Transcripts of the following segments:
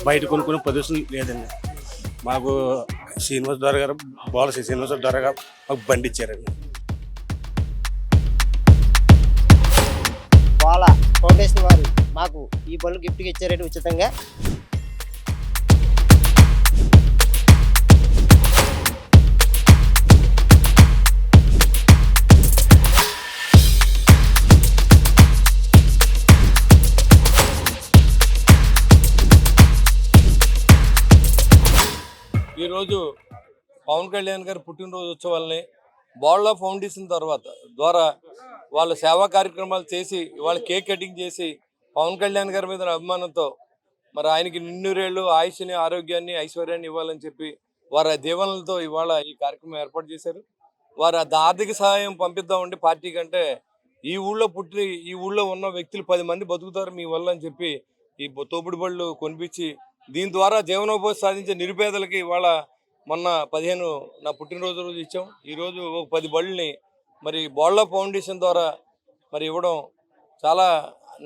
బయట కొనుక్కునే పొజిషన్ లేదండి. మాకు శ్రీనివాస్ ద్వారా గారు బోల శ్రీనివాస్ ద్వారా గారు మాకు బండి ఇచ్చారండి. వాళ్ళ ఫౌండేషన్ వారు మాకు ఈ బళ్ళు గిఫ్ట్గా ఇచ్చారండి ఉచితంగా. ఈరోజు పవన్ కళ్యాణ్ గారి పుట్టినరోజు ఉత్సవాలని బాళ్ళ ఫౌండేషన్ ద్వారా వాళ్ళ సేవా కార్యక్రమాలు చేసి ఇవాళ కేక్ కటింగ్ చేసి పవన్ కళ్యాణ్ గారి మీద అభిమానంతో మరి ఆయనకి నిన్నూరేళ్ళు ఆయుష్ని ఆరోగ్యాన్ని ఐశ్వర్యాన్ని ఇవ్వాలని చెప్పి వారి దీవెనలతో ఇవాళ ఈ కార్యక్రమం ఏర్పాటు చేశారు. వారు ఆర్థిక సహాయం పంపిద్దామండి పార్టీ కంటే ఈ ఊళ్ళో పుట్టి ఈ ఊళ్ళో ఉన్న వ్యక్తులు 10 మంది బతుకుతారు మీ వల్ల అని చెప్పి ఈ తోపుడు బళ్ళు కొనిపించి దీని ద్వారా జీవనోపాధి సాధించే నిరుపేదలకి ఇవాళ మొన్న 15 నా పుట్టినరోజు రోజు ఇచ్చాం. ఈరోజు ఒక 10 బళ్ళని మరి బాళ్ళ ఫౌండేషన్ ద్వారా మరి ఇవ్వడం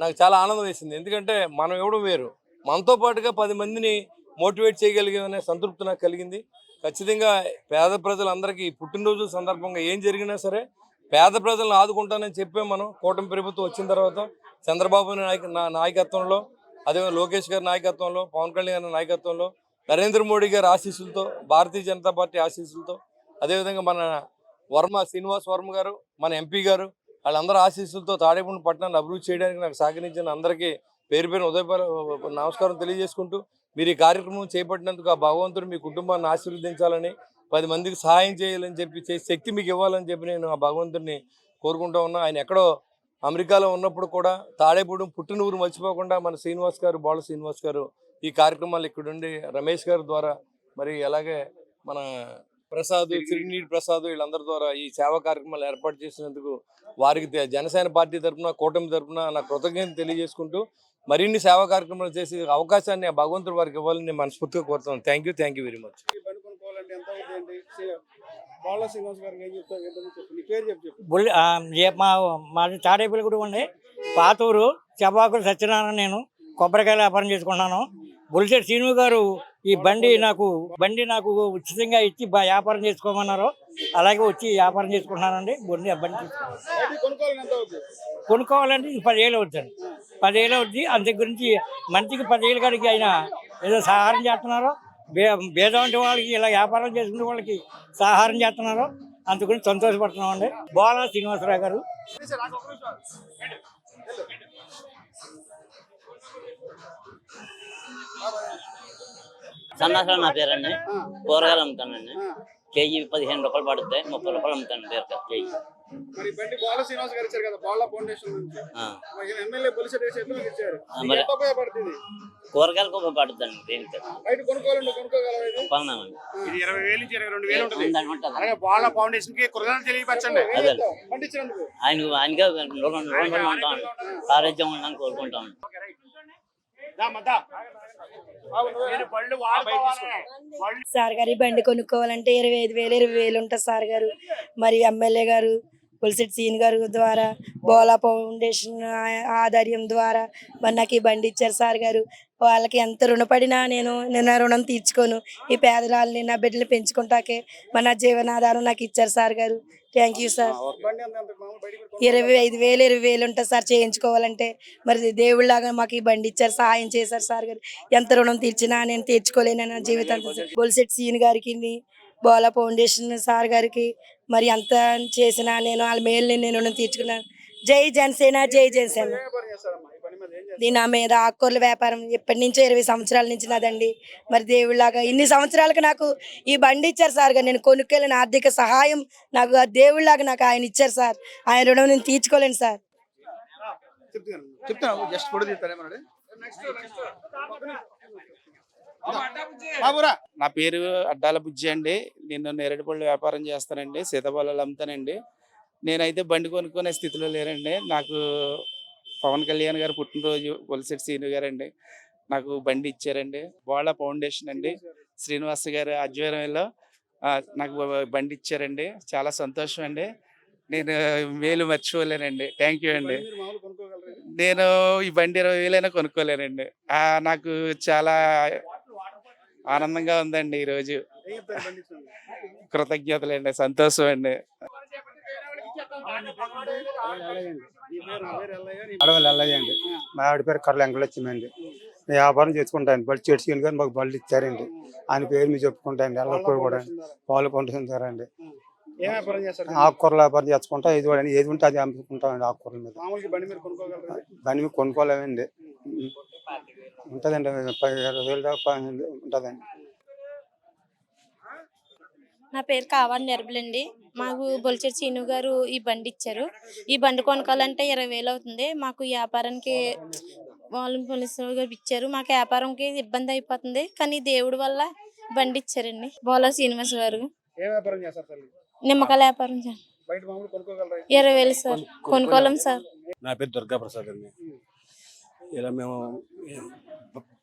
నాకు చాలా ఆనందం వేసింది. ఎందుకంటే మనం ఇవ్వడం వేరు, మనతో పాటుగా 10 మందిని మోటివేట్ చేయగలిగామనే సంతృప్తి నాకు కలిగింది. ఖచ్చితంగా పేద ప్రజలందరికీ పుట్టినరోజు సందర్భంగా ఏం జరిగినా సరే పేద ప్రజలను ఆదుకుంటానని చెప్పే మనం కూటమి ప్రభుత్వం వచ్చిన తర్వాత చంద్రబాబు నాయకత్వంలో, అదే లోకేష్ గారి నాయకత్వంలో, పవన్ కళ్యాణ్ గారి నాయకత్వంలో, నరేంద్ర మోడీ గారి ఆశీస్సులతో, భారతీయ జనతా పార్టీ ఆశీస్సులతో, అదేవిధంగా మన శ్రీనివాస్ వర్మ గారు, మన ఎంపీ గారు వాళ్ళందరూ ఆశీస్సులతో తాడేపల్లి పట్టణాన్ని అభివృద్ధి చేయడానికి నాకు సహకరించిన అందరికీ పేరు నమస్కారం తెలియజేసుకుంటూ మీరు ఈ కార్యక్రమం చేపట్టినందుకు ఆ భగవంతుడు మీ కుటుంబాన్ని ఆశీర్వదించాలని, 10 మందికి సహాయం చేయాలని చెప్పి శక్తి మీకు ఇవ్వాలని చెప్పి నేను ఆ భగవంతుడిని కోరుకుంటూ ఉన్నా. ఆయన ఎక్కడో అమెరికాలో ఉన్నప్పుడు కూడా తాడేపూడి పుట్టిన ఊరు మర్చిపోకుండా మన శ్రీనివాస్ గారు, బాల శ్రీనివాస్ గారు ఈ కార్యక్రమాలు ఇక్కడుండి రమేష్ గారి ద్వారా మరి అలాగే మన ప్రసాద్, చిరునీటి ప్రసాద్ వీళ్ళందరి ద్వారా ఈ సేవా కార్యక్రమాలు ఏర్పాటు చేసినందుకు వారికి జనసేన పార్టీ తరఫున, కూటమి తరఫున నా కృతజ్ఞతలు తెలియజేసుకుంటూ మరిన్ని సేవా కార్యక్రమాలు చేసే అవకాశాన్ని ఆ భగవంతుడు వారికి ఇవ్వాలని నేను మనస్ఫూర్తిగా కోరుతున్నాను. Thank you very much. మాది తాడేపల్లి కూడా ఉండే పాతూరు చెబాకులు సత్యనారాయణ. నేను కొబ్బరికాయలు వ్యాపారం చేసుకున్నాను. బుల్సెట్ శ్రీను గారు ఈ బండి నాకు ఉచితంగా ఇచ్చి వ్యాపారం చేసుకోమన్నారు. అలాగే వచ్చి వ్యాపారం చేసుకుంటున్నానండి. బండి కొనుక్కోవాలంటే 10,000 అవుతుంది. 10,000 అవుతుంది. అంత గురించి మంచికి 10,000 కాడికి ఆయన ఏదో సహాయం చేస్తున్నారు. భేదవంటి వాళ్ళకి ఇలా వ్యాపారం చేసుకునే వాళ్ళకి సహాయం చేస్తున్నారు. అందుకని సంతోషపడుతున్నామండి. బోలా శ్రీనివాసరావు గారు. సన్నాసాలు నా పేరండి. కూరగాయలు అమ్ముతానండి. కేజీ 15 రూపాయలు పడుతుంది. 30 రూపాయలు అమ్ముతాను బీరకాయ కేజీ. కూరగాయలకు ఉపయోగపడుతుందండి. దేనికి కొన్నామండి. ఆయనగా ఉంటామండి. ఆరోగ్యం ఉండాలని కోరుకుంటామండి. సార్ గారు ఈ బండి కొనుక్కోవాలంటే 25,000 ఉంటుంది సార్ గారు. మరి ఎమ్మెల్యే గారు పులిసెట్ సీన్ గారు ద్వారా, బోలా ఫౌండేషన్ ఆధ్వర్యం ద్వారా మరి నాకు ఈ బండి ఇచ్చారు సార్ గారు. వాళ్ళకి ఎంత రుణపడినా నేను నా రుణం తీర్చుకోను. ఈ పేదరాలని నా బిడ్డలు పెంచుకుంటాకే మన జీవనాధారం నాకు ఇచ్చారు సార్ గారు. Thank you sir. 25,000 20,000 ఉంటుంది సార్ చేయించుకోవాలంటే. మరి దేవుళ్ళలాగా మాకు ఈ బండి ఇచ్చారు, సహాయం చేశారు సార్ గారు. ఎంత రుణం తీర్చినా నేను తీర్చుకోలేను నా జీవితాంతం. బొలిసెట్ సీన్ గారికి, బోలా ఫౌండేషన్ సార్ గారికి మరి అంత చేసినా నేను వాళ్ళ మేలు నేను రుణం తీర్చుకున్నాను. జై జనసేన, జై జనసేన. దీని నా మీద ఆకుకూరల వ్యాపారం ఎప్పటి నుంచో 20 సంవత్సరాల నుంచి నాదండి. మరి దేవుళ్ళలాగా ఇన్ని సంవత్సరాలకు నాకు ఈ బండి ఇచ్చారు సార్ గారు. నేను కొనుక్కెళ్ళిన ఆర్థిక సహాయం నాకు దేవుళ్ళలాగా నాకు ఆయన ఇచ్చారు సార్. ఆయన రుణం నేను తీర్చుకోలేను సార్. నా పేరు అడ్డాల బుజ్జి అండి. నేను నేరేడుపళ్ళు వ్యాపారం చేస్తానండి. సీతాఫలాలు అమ్ముతానండి. నేనైతే బండి కొనుక్కునే స్థితిలో లేనండి. నాకు పవన్ కళ్యాణ్ గారు పుట్టినరోజు బొలిసెట్ శ్రీను గారండి నాకు బండి ఇచ్చారండి. బోళా ఫౌండేషన్ అండి శ్రీనివాస్ గారి ఆధ్వర్యంలో నాకు బండి ఇచ్చారండి. చాలా సంతోషం అండి. నేను మేలు మర్చిపోలేనండి. థ్యాంక్ యూ అండి. నేను ఈ బండి 20,000 కొనుక్కోలేనండి. నాకు చాలా ఆనందంగా ఉందండి ఈరోజు. కృతజ్ఞతలండి, సంతోషం అండి. అడవులు వెళ్ళయండి. మా ఆవిడ పేరు కర్ల వెంకటలక్ష్మి. వ్యాపారం చేసుకుంటాను. బళ్ళు చెట్టు సీన్ గారు మాకు బళ్ళు ఇచ్చారండి. ఆయన పేరు మీరు చెప్పుకుంటాండి. ఎల్లప్పుడు కూడా పాలు పండుతుంటారండి. ఆకుకూరలు వ్యాపారం చేసుకుంటా ఏది కూడా ఏది ఉంటే అది అమ్ముకుంటామండి. ఆకుకూరల మీద బండి మీద కొనుక్కోలేమండి. ఉంటుందండి 20,000 దాకా ఉంటుందండి. నా పేరు కావాలి నెరబలండి. మాకు బొలిచెట్టి సీను గారు ఈ బండి ఇచ్చారు. ఈ బండి కొనుక్కోవాలంటే 20,000 అవుతుంది. మాకు వ్యాపారానికి వాళ్ళు పోలీసు గారు ఇచ్చారు. మాకు వ్యాపారంకి ఇబ్బంది అయిపోతుంది. కానీ దేవుడి వల్ల బండి ఇచ్చారండి. బోలా శ్రీనివాస్ గారు నిమ్మకాయల వ్యాపారం సార్. 20,000 sir కొనుక్కోలేం sir. నా పేరు దుర్గా ప్రసాద్ అండి. ఇలా మేము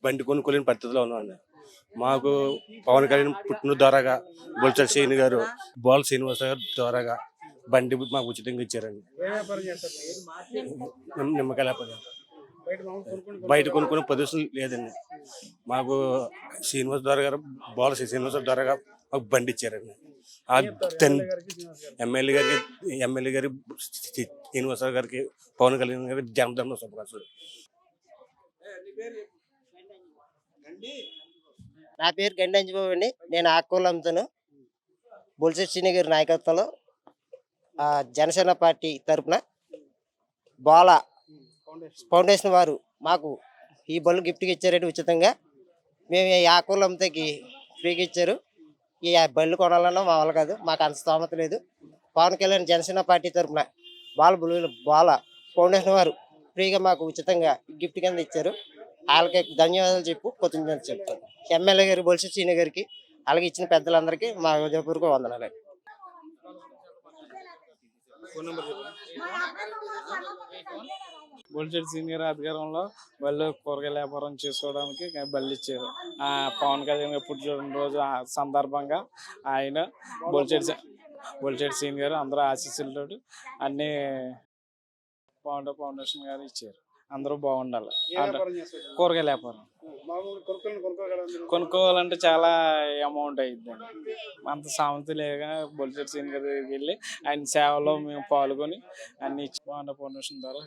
బండి కొనుక్కోలేని పరిస్థితిలో ఉన్నామండి. మాకు పవన్ కళ్యాణ్ పుట్టిన ద్వారాగా బొలిచెట్టి శ్రీను గారు బోల శ్రీనివాస గారు ద్వారాగా బండి మాకు ఉచితంగా ఇచ్చారండి. నిమ్మకాయల వ్యాపారం బయట కొనుక్కునే ప్రదేశం లేదండి. మాకు శ్రీనివాస ద్వారా గారు బోల శ్రీనివాస ద్వారాగా మాకు బండి ఇచ్చారండి. ఎమ్మెల్యే గారి శ్రీనివాసరావు గారికి పవన్ కళ్యాణ్ గారికి జన్మదిన శుభాకాంక్షలు. నా పేరు గండంజిబాబు అండి. నేను ఆకుకూరలు అమ్ముతాను. బొలిశెట్టి సీని గారి నాయకత్వంలో జనసేన పార్టీ తరఫున బోలా ఫౌండేషన్ వారు మాకు ఈ బళ్ళు గిఫ్ట్గా ఇచ్చారండి ఉచితంగా. మేము ఈ ఆకుకూరలు అమ్మితేకి ఫ్రీగా ఇచ్చారు. ఈ బళ్ళు కొనాలన్నా మా వల్ల కాదు, మాకు అంత స్తోమత లేదు. పవన్ కళ్యాణ్ జనసేన పార్టీ తరఫున బోలా ఫౌండేషన్ వారు ఫ్రీగా మాకు ఉచితంగా గిఫ్ట్ కింద ఇచ్చారు. వాళ్ళకి ధన్యవాదాలు కృతజ్ఞతలు చెప్తాను. ఎమ్మెల్యే గారు బొలిశెట్టి సీని గారికి అలాగే ఇచ్చిన పెద్దలందరికీ మా హృదయపూర్వక వందనాలు. బొలిశెట్టి సీనియర్ ఆధ్వర్యంలో వాళ్ళు కూరగాయల వ్యాపారం చేసుకోవడానికి బళ్ళు ఇచ్చారు. పవన్ కళ్యాణ్ పుట్టినరోజు సందర్భంగా ఆయన బొలిశెట్టి సీనియర్ అందరూ ఆశీస్సులతో అన్ని ఫౌండేషన్ గారు ఇచ్చారు. అందరూ బాగుండాలి. కూరగాయల వ్యాపారం కొనుక్కోవాలంటే చాలా అమౌంట్ అయిద్దండి. అంత సామెత లేక బొలిశెట్టి సీన్ గారి దగ్గరికి వెళ్ళి ఆయన సేవలో మేము పాల్గొని అన్ని ఇచ్చి ఫౌండేషన్ ద్వారా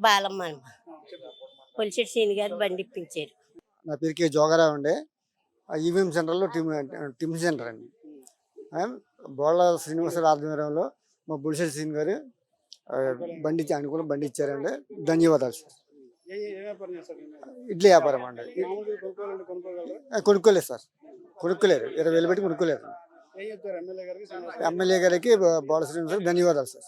బాలమ్మ బొలిశెట్టి సీని గారు బండి ఇప్పించారు. నా పేరు కే జోగారావు అండి. ఈవీఎం సెంటర్లో టిమ్ సెంటర్ అండి. బోళ్ళ శ్రీనివాసరావు ఆధ్వర్యంలో మా బొలిశెట్టి సీన్ గారు బండి ఆయన కూడా బండి ఇచ్చారండి. ధన్యవాదాలు సార్. ఇడ్లీ వ్యాపారం అండి. కొనుక్కోలేదు సార్, కొనుక్కోలేరు. 20,000 పెట్టి కొనుక్కోలేరు. ఎమ్మెల్యే గారికి బోళ్ళ శ్రీనివాసరావు ధన్యవాదాలు సార్.